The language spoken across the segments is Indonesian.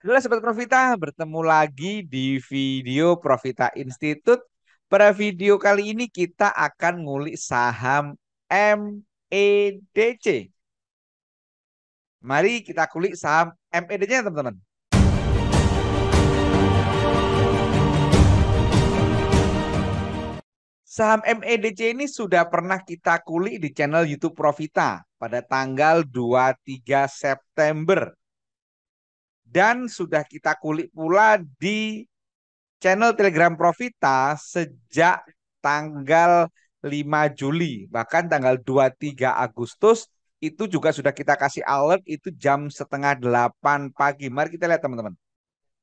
Halo Sobat Profita, bertemu lagi di video Profita Institute. Pada video kali ini kita akan ngulik saham MEDC. Mari kita kulik saham MEDC teman-teman. Saham MEDC ini sudah pernah kita kulik di channel YouTube Profita pada tanggal 23 September. Dan sudah kita kulik pula di channel Telegram Profita sejak tanggal 5 Juli, bahkan tanggal 23 Agustus itu juga sudah kita kasih alert itu jam setengah 8 pagi. Mari kita lihat teman-teman.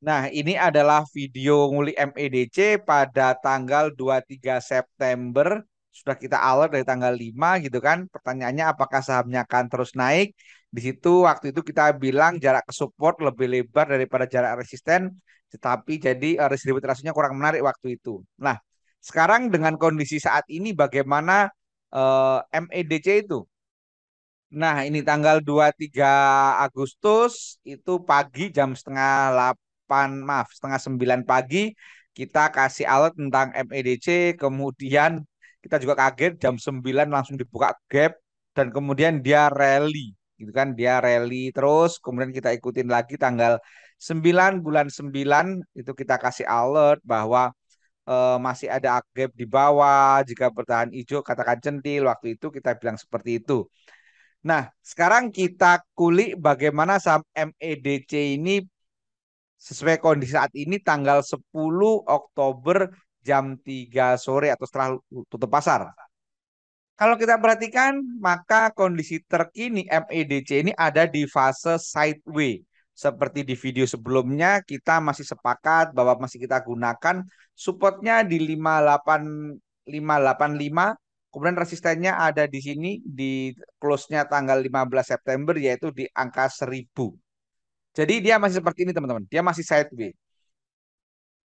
Nah, ini adalah video ngulik MEDC pada tanggal 23 September. Sudah kita alert dari tanggal 5 gitu kan. Pertanyaannya apakah sahamnya akan terus naik? Di situ waktu itu kita bilang jarak ke support lebih lebar daripada jarak resisten. Tetapi jadi distribusinya kurang menarik waktu itu. Nah, sekarang dengan kondisi saat ini bagaimana MEDC itu? Nah, ini tanggal 23 Agustus itu pagi jam setengah 8, maaf, setengah 9 pagi kita kasih alert tentang MEDC, kemudian kita juga kaget jam 9 langsung dibuka gap dan kemudian dia rally gitu kan, dia rally terus, kemudian kita ikutin lagi tanggal 9 bulan 9 itu kita kasih alert bahwa masih ada gap di bawah, jika bertahan hijau katakan centil, waktu itu kita bilang seperti itu. Nah, sekarang kita kulik bagaimana saham MEDC ini sesuai kondisi saat ini tanggal 10 Oktober jam 3 sore atau setelah tutup pasar. Kalau kita perhatikan, maka kondisi terkini MEDC ini ada di fase sideways. Seperti di video sebelumnya, kita masih sepakat bahwa masih kita gunakan supportnya di 58585. Kemudian resistennya ada di sini di close-nya tanggal 15 September yaitu di angka 1000. Jadi dia masih seperti ini teman-teman. Dia masih sideways.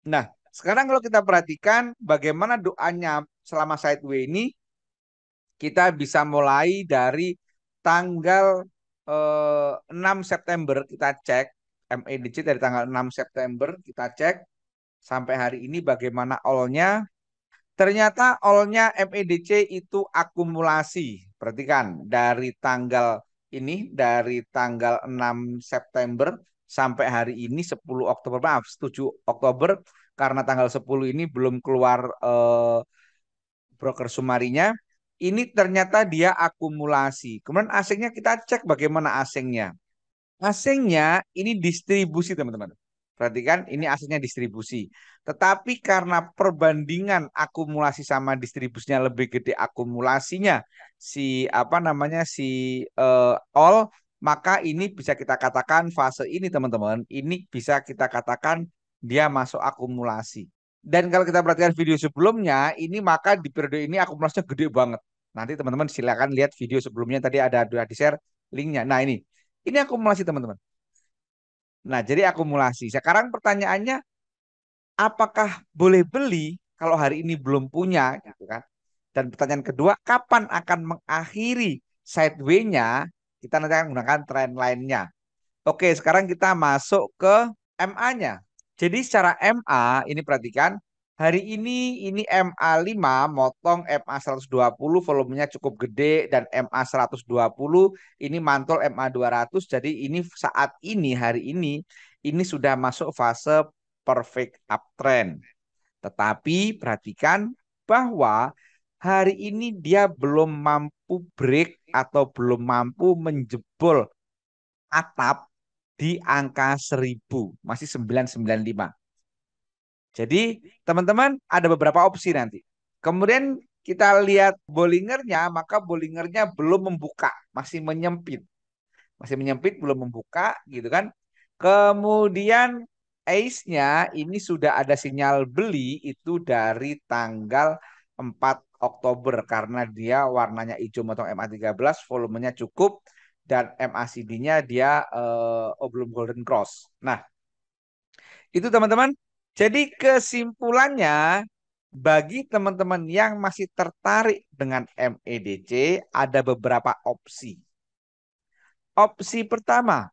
Nah, sekarang kalau kita perhatikan bagaimana doanya selama sideways ini, kita bisa mulai dari tanggal 6 September kita cek MEDC dari tanggal 6 September kita cek sampai hari ini bagaimana all-nya. Ternyata all-nya MEDC itu akumulasi. Perhatikan dari tanggal ini dari tanggal 6 September sampai hari ini 10 Oktober, maaf 7 Oktober karena tanggal 10 ini belum keluar broker sumarinya. Ini ternyata dia akumulasi. Kemudian asingnya kita cek bagaimana asingnya. Asingnya ini distribusi teman-teman. Perhatikan ini asingnya distribusi. Tetapi karena perbandingan akumulasi sama distribusinya lebih gede akumulasinya si apa namanya si all, maka ini bisa kita katakan fase ini teman-teman, ini bisa kita katakan dia masuk akumulasi. Dan kalau kita perhatikan video sebelumnya, ini maka di periode ini akumulasinya gede banget. Nanti teman-teman silakan lihat video sebelumnya tadi ada di share linknya. Nah ini akumulasi teman-teman. Nah jadi akumulasi. Sekarang pertanyaannya, apakah boleh beli kalau hari ini belum punya, gitu kan? Dan pertanyaan kedua, kapan akan mengakhiri sideways-nya? Kita nanti akan menggunakan trend line-nya. Oke, sekarang kita masuk ke MA-nya. Jadi secara MA ini perhatikan hari ini MA5 motong MA 120 volumenya cukup gede dan MA 120 ini mantul MA 200. Jadi ini saat ini hari ini sudah masuk fase perfect uptrend. Tetapi perhatikan bahwa hari ini dia belum mampu break atau belum mampu menjebol atap di angka 1000, masih 995. Jadi teman-teman ada beberapa opsi nanti. Kemudian kita lihat Bollingernya, maka Bollingernya belum membuka, masih menyempit. Masih menyempit, belum membuka gitu kan. Kemudian ACE-nya ini sudah ada sinyal beli itu dari tanggal 4 Oktober karena dia warnanya hijau motong MA13, volumenya cukup dan MACD-nya dia belum golden cross. Nah, itu teman-teman. Jadi kesimpulannya bagi teman-teman yang masih tertarik dengan MEDC ada beberapa opsi. Opsi pertama,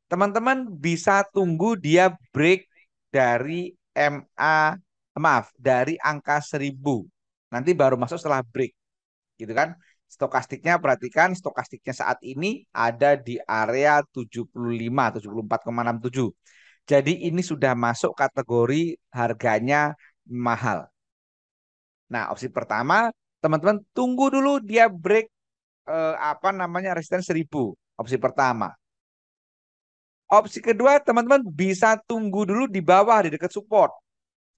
teman-teman bisa tunggu dia break dari MA, maaf, dari angka 1000. Nanti baru masuk setelah break, gitu kan. Stokastiknya, perhatikan stokastiknya saat ini ada di area 75, 74,67. Jadi ini sudah masuk kategori harganya mahal. Nah, opsi pertama, teman-teman tunggu dulu dia break apa namanya resisten 1000. Opsi pertama. Opsi kedua, teman-teman bisa tunggu dulu di bawah di dekat support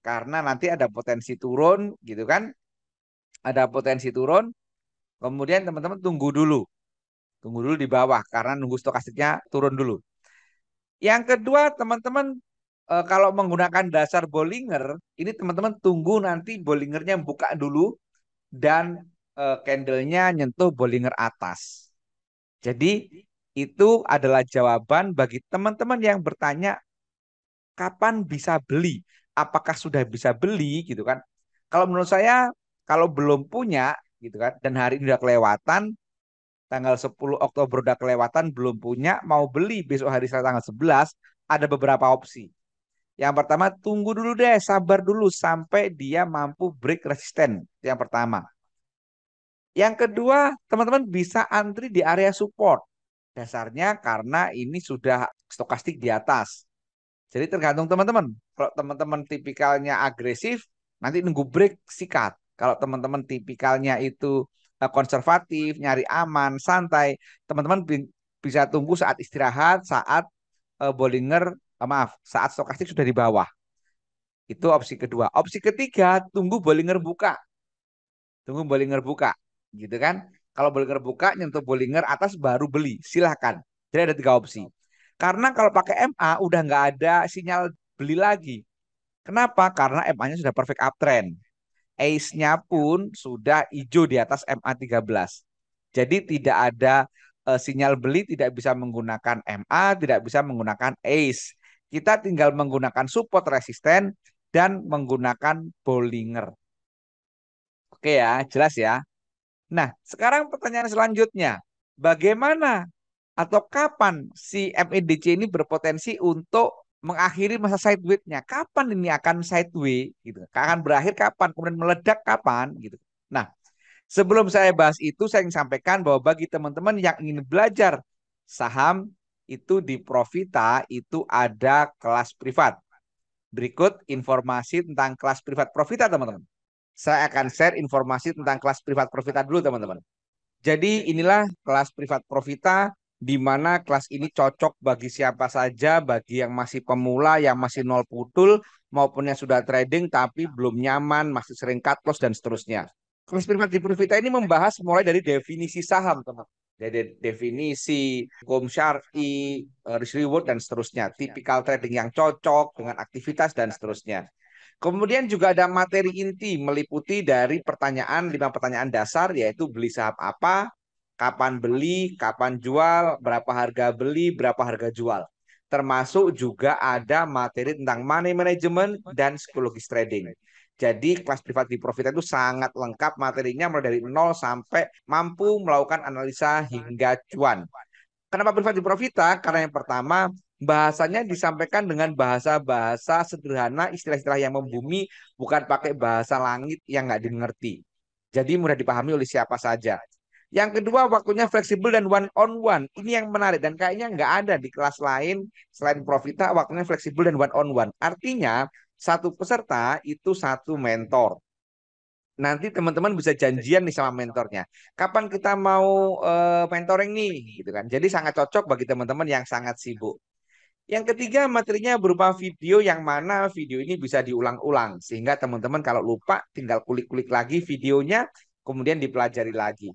karena nanti ada potensi turun gitu kan. Ada potensi turun, kemudian teman-teman tunggu dulu. Tunggu dulu di bawah karena nunggu stokastiknya turun dulu. Yang kedua, teman-teman kalau menggunakan dasar Bollinger, ini teman-teman tunggu nanti Bollingernya buka dulu dan candlenya nyentuh Bollinger atas. Jadi itu adalah jawaban bagi teman-teman yang bertanya kapan bisa beli? Apakah sudah bisa beli gitu kan? Kalau menurut saya kalau belum punya gitu kan dan hari ini udah kelewatan, tanggal 10 Oktober udah kelewatan belum punya, mau beli besok hari Selasa tanggal 11, ada beberapa opsi. Yang pertama, tunggu dulu deh, sabar dulu sampai dia mampu break resisten. Yang pertama. Yang kedua, teman-teman bisa antri di area support. Dasarnya karena ini sudah stokastik di atas. Jadi tergantung teman-teman. Kalau teman-teman tipikalnya agresif, nanti nunggu break sikat. Kalau teman-teman tipikalnya itu konservatif, nyari aman, santai, teman-teman bisa tunggu saat istirahat, saat Bollinger, maaf, saat stokastik sudah di bawah. Itu opsi kedua. Opsi ketiga, tunggu Bollinger buka. Tunggu Bollinger buka, gitu kan? Kalau Bollinger buka, nyentuh Bollinger atas baru beli. Silahkan. Jadi ada tiga opsi. Karena kalau pakai MA udah nggak ada sinyal beli lagi. Kenapa? Karena MA-nya sudah perfect uptrend. Ace-nya pun sudah hijau di atas MA 13. Jadi tidak ada sinyal beli, tidak bisa menggunakan MA, tidak bisa menggunakan Ace. Kita tinggal menggunakan support resisten dan menggunakan Bollinger. Oke ya, jelas ya. Nah, sekarang pertanyaan selanjutnya. Bagaimana atau kapan si MEDC ini berpotensi untuk mengakhiri masa sideways-nya? Kapan ini akan sideways gitu? Akan berakhir kapan? Kemudian meledak kapan gitu. Nah, sebelum saya bahas itu saya ingin sampaikan bahwa bagi teman-teman yang ingin belajar saham itu di Profita itu ada kelas privat. Berikut informasi tentang kelas privat Profita, teman-teman. Saya akan share informasi tentang kelas privat Profita dulu, teman-teman. Jadi inilah kelas privat Profita di mana kelas ini cocok bagi siapa saja, bagi yang masih pemula, yang masih nol putul, maupun yang sudah trading tapi belum nyaman, masih sering cut loss dan seterusnya. Kelas privat di Profita ini membahas mulai dari definisi saham, teman. Dari definisi hukum syar'i, risk reward dan seterusnya, tipikal trading yang cocok dengan aktivitas dan seterusnya. Kemudian juga ada materi inti meliputi dari pertanyaan, 5 pertanyaan dasar yaitu beli saham apa, kapan beli, kapan jual, berapa harga beli, berapa harga jual. Termasuk juga ada materi tentang money management dan psikologis trading. Jadi kelas privat di Profit itu sangat lengkap materinya mulai dari nol sampai mampu melakukan analisa hingga cuan. Kenapa privat di Profita? Karena yang pertama bahasanya disampaikan dengan bahasa-bahasa sederhana, istilah-istilah yang membumi, bukan pakai bahasa langit yang nggak dimengerti. Jadi mudah dipahami oleh siapa saja. Yang kedua, waktunya fleksibel dan one on one. Ini yang menarik dan kayaknya nggak ada di kelas lain selain Profita, waktunya fleksibel dan one on one. Artinya satu peserta itu satu mentor. Nanti teman-teman bisa janjian nih sama mentornya. Kapan kita mau mentoring nih, gitu kan? Jadi sangat cocok bagi teman-teman yang sangat sibuk. Yang ketiga, materinya berupa video yang mana video ini bisa diulang-ulang. Sehingga teman-teman kalau lupa tinggal kulik-kulik lagi videonya, kemudian dipelajari lagi.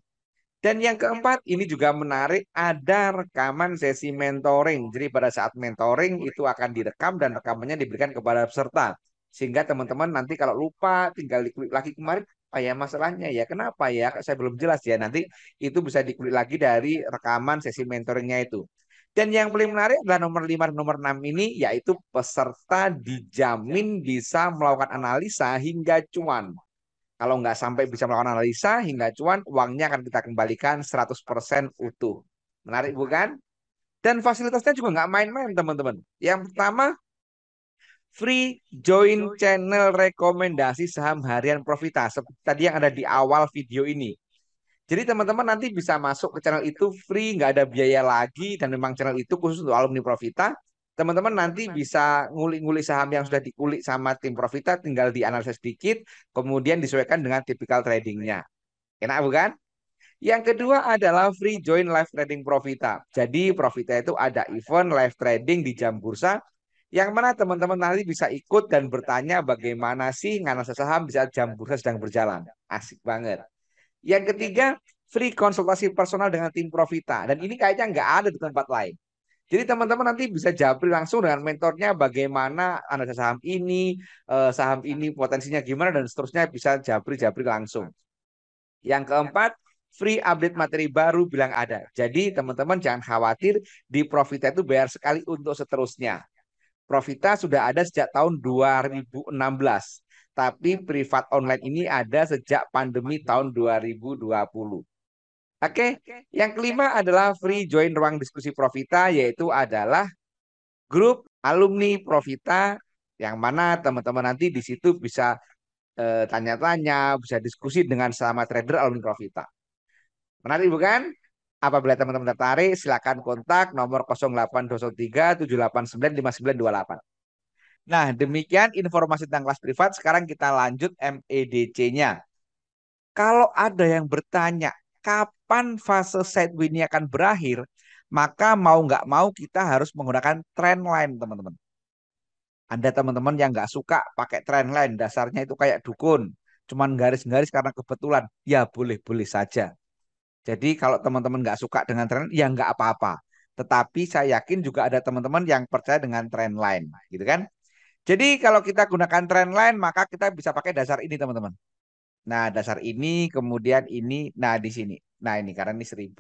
Dan yang keempat, ini juga menarik, ada rekaman sesi mentoring. Jadi pada saat mentoring itu akan direkam dan rekamannya diberikan kepada peserta. Sehingga teman-teman nanti kalau lupa tinggal dikulik lagi kemarin, apa ya masalahnya ya, kenapa ya, saya belum jelas ya. Nanti itu bisa dikulik lagi dari rekaman sesi mentoringnya itu. Dan yang paling menarik adalah nomor 5 dan nomor 6 ini, yaitu peserta dijamin bisa melakukan analisa hingga cuan. Kalau nggak sampai bisa melakukan analisa hingga cuan, uangnya akan kita kembalikan 100% utuh. Menarik bukan? Dan fasilitasnya juga nggak main-main, teman-teman. Yang pertama, free join channel rekomendasi saham harian Profita. Seperti tadi yang ada di awal video ini. Jadi teman-teman nanti bisa masuk ke channel itu free, nggak ada biaya lagi, dan memang channel itu khusus untuk alumni Profita. Teman-teman nanti bisa ngulik-ngulik saham yang sudah dikulik sama tim Profita, tinggal dianalisis sedikit, kemudian disesuaikan dengan tipikal tradingnya. Enak bukan? Yang kedua adalah free join live trading Profita. Jadi Profita itu ada event live trading di jam bursa, yang mana teman-teman nanti bisa ikut dan bertanya bagaimana sih nganalisa saham di saat jam bursa sedang berjalan. Asik banget. Yang ketiga, free konsultasi personal dengan tim Profita. Dan ini kayaknya nggak ada di tempat lain. Jadi teman-teman nanti bisa japri langsung dengan mentornya bagaimana analisa saham ini potensinya gimana, dan seterusnya bisa japri-japri langsung. Yang keempat, free update materi baru bilang ada. Jadi teman-teman jangan khawatir, di Profita itu bayar sekali untuk seterusnya. Profita sudah ada sejak tahun 2016. Tapi privat online ini ada sejak pandemi tahun 2020. Oke, yang kelima adalah free join ruang diskusi Profita, yaitu adalah grup alumni Profita, yang mana teman-teman nanti di situ bisa tanya-tanya, bisa diskusi dengan sama trader alumni Profita. Menarik bukan? Apabila teman-teman tertarik, silakan kontak nomor 0803 789 5928. Nah, demikian informasi tentang kelas privat. Sekarang kita lanjut MEDC-nya. Kalau ada yang bertanya, kapan fase sideways ini akan berakhir, maka mau nggak mau kita harus menggunakan trend line, teman-teman. Ada teman-teman yang nggak suka pakai trend line, dasarnya itu kayak dukun, cuman garis-garis karena kebetulan. Ya boleh-boleh saja. Jadi kalau teman-teman nggak suka dengan trend, ya nggak apa-apa. Tetapi saya yakin juga ada teman-teman yang percaya dengan trend line, gitu kan? Jadi kalau kita gunakan trend line, maka kita bisa pakai dasar ini, teman-teman. Nah, dasar ini, kemudian ini, nah di sini. Nah, ini karena ini 1000,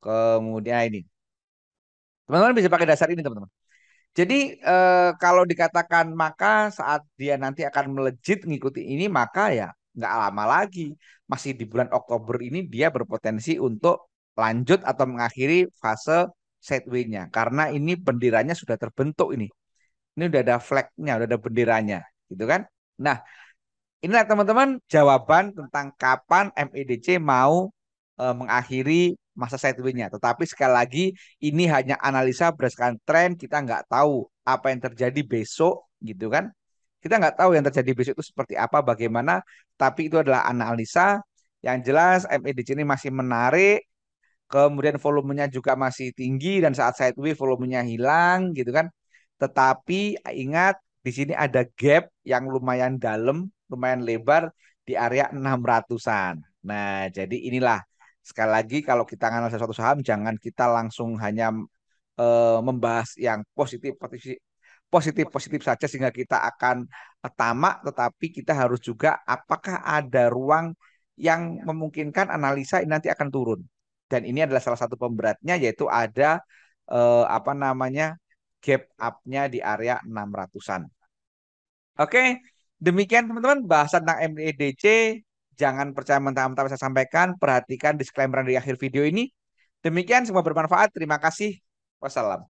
kemudian ini. Teman-teman bisa pakai dasar ini, teman-teman. Jadi kalau dikatakan maka saat dia nanti akan melejit mengikuti ini, maka ya nggak lama lagi. Masih di bulan Oktober ini dia berpotensi untuk lanjut atau mengakhiri fase sideways-nya. Karena ini benderanya sudah terbentuk ini. Ini udah ada flag-nya, udah ada benderanya, gitu kan? Nah, inilah teman-teman jawaban tentang kapan MEDC mau mengakhiri masa sideways-nya. Tetapi sekali lagi ini hanya analisa berdasarkan tren, kita nggak tahu apa yang terjadi besok, gitu kan? Kita nggak tahu yang terjadi besok itu seperti apa, bagaimana. Tapi itu adalah analisa. Yang jelas MEDC ini masih menarik, kemudian volumenya juga masih tinggi, dan saat sideways volumenya hilang, gitu kan? Tetapi ingat, di sini ada gap yang lumayan dalam, lumayan lebar di area 600-an. Nah, jadi inilah sekali lagi kalau kita analisa suatu saham, jangan kita langsung hanya membahas yang positif saja sehingga kita akan tamak, tetapi kita harus juga apakah ada ruang yang memungkinkan analisa ini nanti akan turun. Dan ini adalah salah satu pemberatnya, yaitu ada apa namanya, gap up-nya di area 600-an. Oke, demikian teman-teman bahasan tentang MEDC. Jangan percaya mentah-mentah apa saya sampaikan, perhatikan disclaimer di akhir video ini. Demikian, semua bermanfaat. Terima kasih. Wassalam.